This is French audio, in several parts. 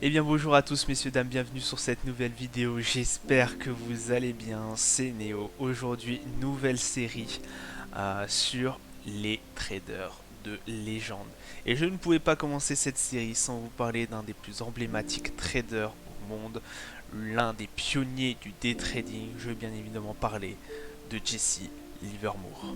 Eh bien bonjour à tous messieurs dames, bienvenue sur cette nouvelle vidéo, j'espère que vous allez bien, c'est Néo. Aujourd'hui, nouvelle série sur les traders de légende. Et je ne pouvais pas commencer cette série sans vous parler d'un des plus emblématiques traders au monde, l'un des pionniers du day trading. Je veux bien évidemment parler de Jesse Livermore.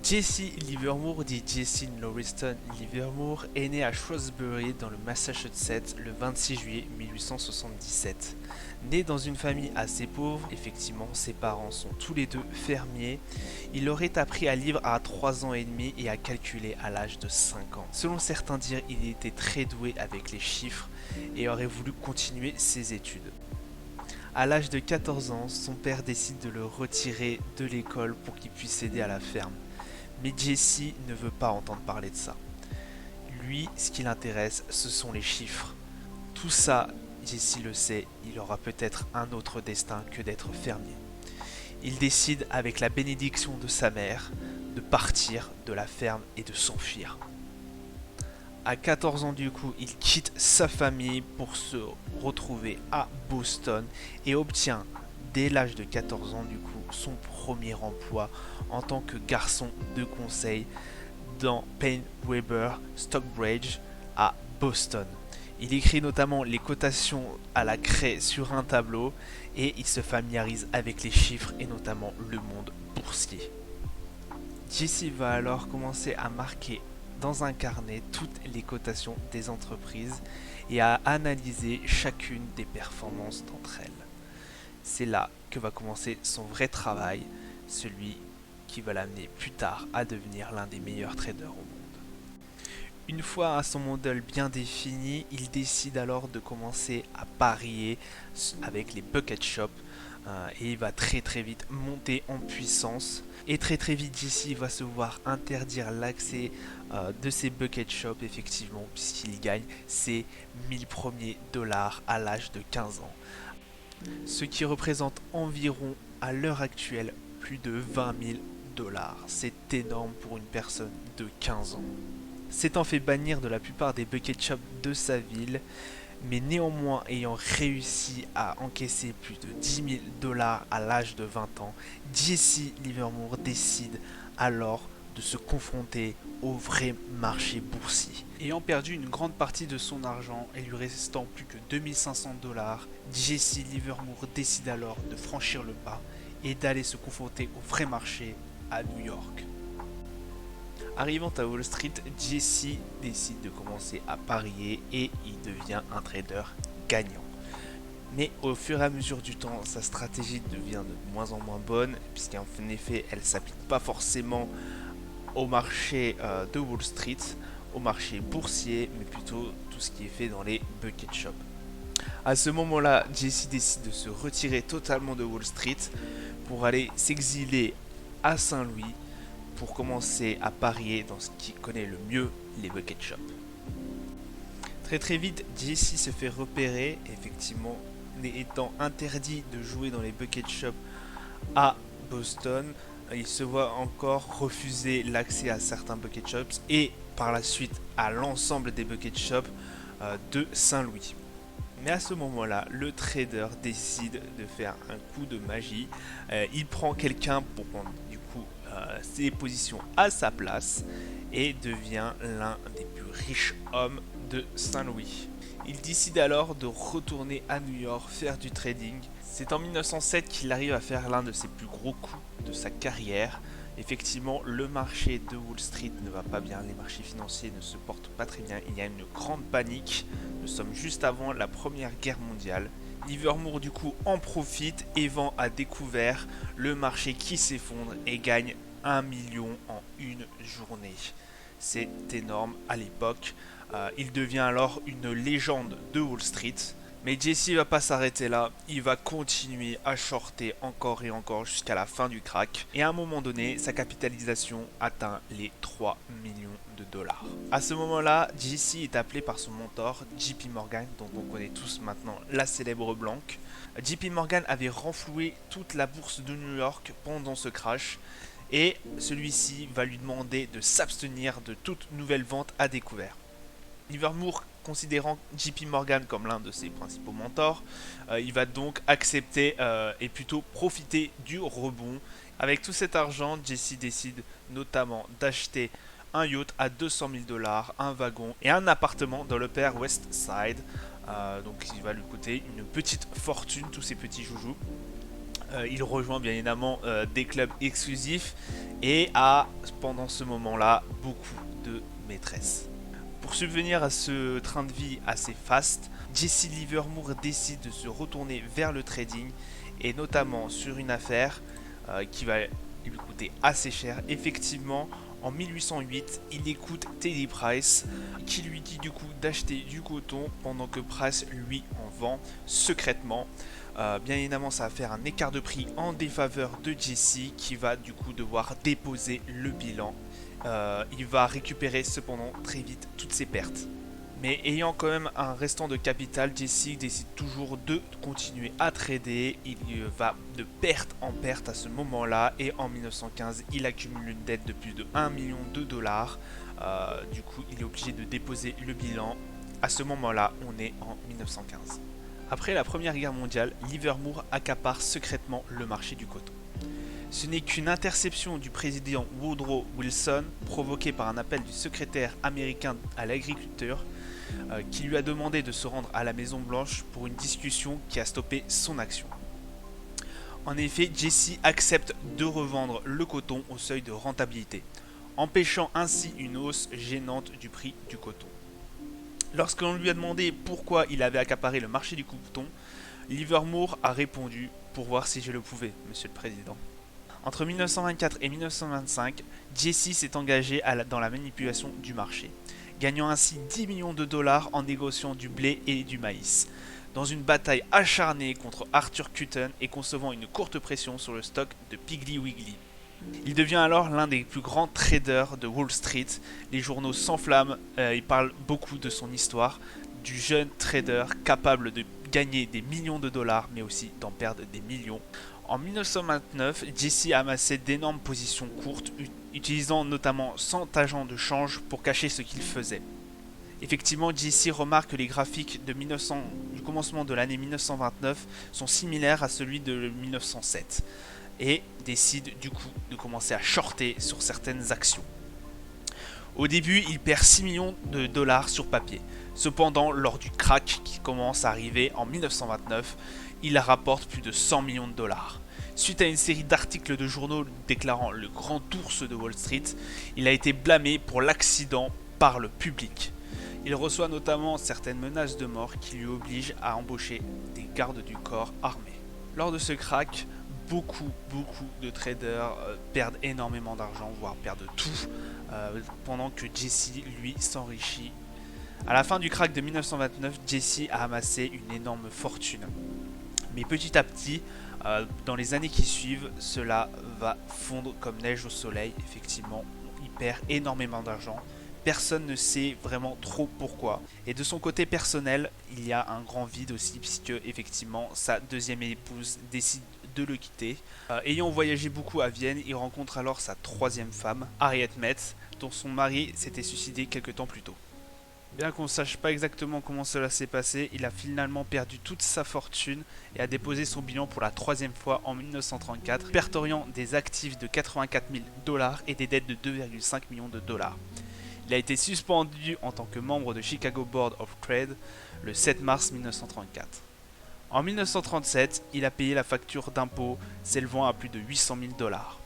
Jesse Livermore, dit Jesse Lauriston Livermore, est né à Shrewsbury dans le Massachusetts le 26 juillet 1877. Né dans une famille assez pauvre, effectivement ses parents sont tous les deux fermiers, il aurait appris à lire à 3 ans et demi et à calculer à l'âge de 5 ans. Selon certains dires, il était très doué avec les chiffres et aurait voulu continuer ses études. À l'âge de 14 ans, son père décide de le retirer de l'école pour qu'il puisse aider à la ferme. Mais Jesse ne veut pas entendre parler de ça. Lui, ce qui l'intéresse, ce sont les chiffres. Tout ça, Jesse le sait, il aura peut-être un autre destin que d'être fermier. Il décide, avec la bénédiction de sa mère, de partir de la ferme et de s'enfuir. À 14 ans du coup, il quitte sa famille pour se retrouver à Boston et obtient, dès l'âge de 14 ans du coup, son premier emploi en tant que garçon de conseil dans Paine Webber Stockbridge à Boston. Il écrit notamment les cotations à la craie sur un tableau et il se familiarise avec les chiffres et notamment le monde boursier. Jesse va alors commencer à marquer dans un carnet toutes les cotations des entreprises et à analyser chacune des performances d'entre elles. C'est là que va commencer son vrai travail, celui qui va l'amener plus tard à devenir l'un des meilleurs traders au monde. Une fois à son modèle bien défini, il décide alors de commencer à parier avec les bucket shops et il va très vite monter en puissance. Et très vite Jesse va se voir interdire l'accès de ces bucket shops effectivement puisqu'il gagne ses 1000 premiers dollars à l'âge de 15 ans. Ce qui représente environ à l'heure actuelle plus de 20 000 dollars. C'est énorme pour une personne de 15 ans. S'étant fait bannir de la plupart des bucket shops de sa ville, mais néanmoins ayant réussi à encaisser plus de 10 000 dollars à l'âge de 20 ans, Jesse Livermore décide alors de se confronter au vrai marché boursier. Ayant perdu une grande partie de son argent et lui restant plus que 2500 dollars, Jesse Livermore décide alors de franchir le pas et d'aller se confronter au vrai marché à New York. Arrivant à Wall Street, Jesse décide de commencer à parier et il devient un trader gagnant. Mais au fur et à mesure du temps, sa stratégie devient de moins en moins bonne, puisqu'en effet, elle ne s'applique pas forcément au marché de Wall Street, au marché boursier, mais plutôt tout ce qui est fait dans les bucket shops. À ce moment-là, Jesse décide de se retirer totalement de Wall Street pour aller s'exiler à Saint-Louis pour commencer à parier dans ce qu'il connaît le mieux, les bucket shops. Très vite, Jesse se fait repérer, effectivement, étant interdit de jouer dans les bucket shops à Boston, il se voit encore refuser l'accès à certains bucket shops et par la suite à l'ensemble des bucket shops de Saint-Louis. Mais à ce moment-là, le trader décide de faire un coup de magie. Il prend quelqu'un pour prendre du coup ses positions à sa place et devient l'un des plus riches hommes de Saint-Louis. Il décide alors de retourner à New York faire du trading. C'est en 1907 qu'il arrive à faire l'un de ses plus gros coups de sa carrière. Effectivement, le marché de Wall Street ne va pas bien, les marchés financiers ne se portent pas très bien, il y a une grande panique. Nous sommes juste avant la Première Guerre mondiale. Livermore du coup en profite et vend à découvert le marché qui s'effondre et gagne 1 million en une journée. C'est énorme à l'époque. Il devient alors une légende de Wall Street. Mais Jesse va pas s'arrêter là, il va continuer à shorter encore et encore jusqu'à la fin du crack. Et à un moment donné, sa capitalisation atteint les 3 millions de dollars. À ce moment-là, Jesse est appelé par son mentor, JP Morgan, dont on connaît tous maintenant la célèbre banque. JP Morgan avait renfloué toute la bourse de New York pendant ce crash et celui-ci va lui demander de s'abstenir de toute nouvelle vente à découvert. Livermore, considérant JP Morgan comme l'un de ses principaux mentors, il va donc accepter et plutôt profiter du rebond. Avec tout cet argent, Jesse décide notamment d'acheter un yacht à 200 000 $, un wagon et un appartement dans l'Upper West Side. Donc il va lui coûter une petite fortune, tous ces petits joujoux. Il rejoint bien évidemment des clubs exclusifs et a pendant ce moment-là beaucoup de maîtresses. Pour subvenir à ce train de vie assez faste, Jesse Livermore décide de se retourner vers le trading et notamment sur une affaire qui va lui coûter assez cher. Effectivement, en 1808, il écoute Teddy Price qui lui dit du coup d'acheter du coton pendant que Price lui en vend secrètement. Bien évidemment, ça va faire un écart de prix en défaveur de Jesse qui va du coup devoir déposer le bilan. Il va récupérer cependant très vite toutes ses pertes. Mais ayant quand même un restant de capital, Jesse décide toujours de continuer à trader. Il va de perte en perte à ce moment-là et en 1915, il accumule une dette de plus de 1 million de dollars. Du coup, il est obligé de déposer le bilan. À ce moment-là, on est en 1915. Après la Première Guerre mondiale, Livermore accapare secrètement le marché du coton. Ce n'est qu'une interception du président Woodrow Wilson, provoquée par un appel du secrétaire américain à l'agriculture, qui lui a demandé de se rendre à la Maison Blanche pour une discussion qui a stoppé son action. En effet, Jesse accepte de revendre le coton au seuil de rentabilité, empêchant ainsi une hausse gênante du prix du coton. Lorsque l'on lui a demandé pourquoi il avait accaparé le marché du coton, Livermore a répondu « Pour voir si je le pouvais, monsieur le président ». Entre 1924 et 1925, Jesse s'est engagé dans la manipulation du marché, gagnant ainsi 10 millions de dollars en négociant du blé et du maïs, dans une bataille acharnée contre Arthur Cutten et concevant une courte pression sur le stock de Piggly Wiggly. Il devient alors l'un des plus grands traders de Wall Street. Les journaux s'enflamment, ils parlent beaucoup de son histoire, du jeune trader capable de gagner des millions de dollars mais aussi d'en perdre des millions. En 1929, Jesse a amassé d'énormes positions courtes, utilisant notamment 100 agents de change pour cacher ce qu'il faisait. Effectivement, Jesse remarque que les graphiques du commencement de l'année 1929 sont similaires à celui de 1907 et décide du coup de commencer à shorter sur certaines actions. Au début, il perd 6 millions de dollars sur papier. Cependant, lors du crack qui commence à arriver en 1929, il rapporte plus de 100 millions de dollars. Suite à une série d'articles de journaux déclarant le grand ours de Wall Street, il a été blâmé pour l'accident par le public. Il reçoit notamment certaines menaces de mort qui lui obligent à embaucher des gardes du corps armés. Lors de ce crack, beaucoup de traders perdent énormément d'argent, voire perdent tout, pendant que Jesse, lui, s'enrichit. À la fin du crack de 1929, Jesse a amassé une énorme fortune. Mais petit à petit, dans les années qui suivent, cela va fondre comme neige au soleil. Effectivement, il perd énormément d'argent. Personne ne sait vraiment trop pourquoi. Et de son côté personnel, il y a un grand vide aussi, puisque effectivement, sa deuxième épouse décide de le quitter. Ayant voyagé beaucoup à Vienne, il rencontre alors sa troisième femme, Harriet Metz, dont son mari s'était suicidé quelque temps plus tôt. Bien qu'on ne sache pas exactement comment cela s'est passé, il a finalement perdu toute sa fortune et a déposé son bilan pour la troisième fois en 1934, répertoriant des actifs de 84 000 dollars et des dettes de 2,5 millions de dollars. Il a été suspendu en tant que membre de Chicago Board of Trade le 7 mars 1934. En 1937, il a payé la facture d'impôt s'élevant à plus de 800 000 dollars.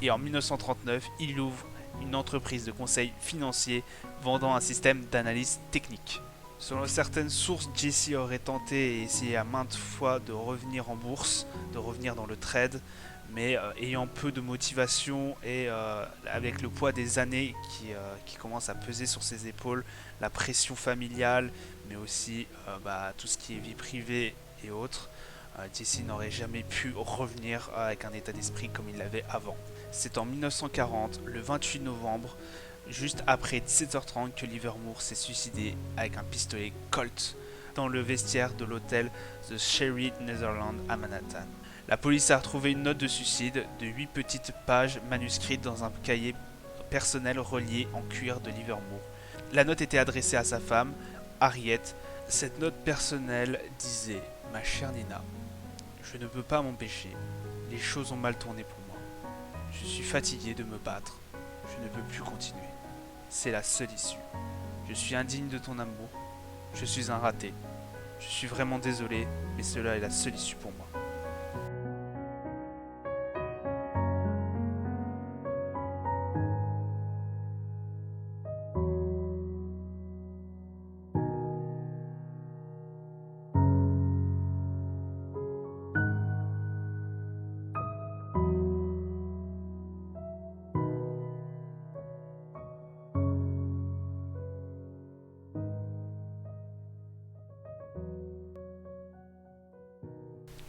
Et en 1939, il ouvre une entreprise de conseil financier vendant un système d'analyse technique. Selon certaines sources, Jesse aurait tenté et essayé à maintes fois de revenir en bourse, de revenir dans le trade, mais ayant peu de motivation et avec le poids des années qui commence à peser sur ses épaules, la pression familiale, mais aussi tout ce qui est vie privée et autres, Jesse n'aurait jamais pu revenir avec un état d'esprit comme il l'avait avant. C'est en 1940, le 28 novembre, juste après 17h30, que Livermore s'est suicidé avec un pistolet Colt dans le vestiaire de l'hôtel The Sherry Netherland à Manhattan. La police a retrouvé une note de suicide de 8 petites pages manuscrites dans un cahier personnel relié en cuir de Livermore. La note était adressée à sa femme, Harriet. Cette note personnelle disait: Ma chère Nina, je ne peux pas m'empêcher. Les choses ont mal tourné pour moi. Je suis fatigué de me battre. Je ne peux plus continuer. C'est la seule issue. Je suis indigne de ton amour. Je suis un raté. Je suis vraiment désolé, mais cela est la seule issue pour moi.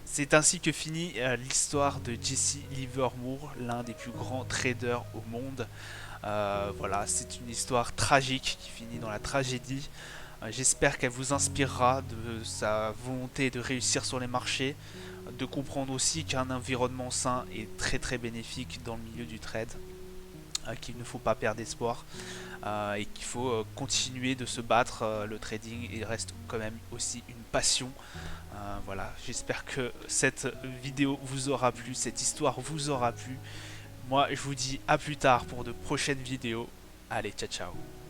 C'est ainsi que finit l'histoire de Jesse Livermore, l'un des plus grands traders au monde. Voilà, c'est une histoire tragique qui finit dans la tragédie. J'espère qu'elle vous inspirera de sa volonté de réussir sur les marchés, de comprendre aussi qu'un environnement sain est très très bénéfique dans le milieu du trade, qu'il ne faut pas perdre espoir et qu'il faut continuer de se battre. Le trading il reste quand même aussi une passion. Voilà, j'espère que cette vidéo vous aura plu, cette histoire vous aura plu. Moi, je vous dis à plus tard pour de prochaines vidéos. Allez, ciao ciao.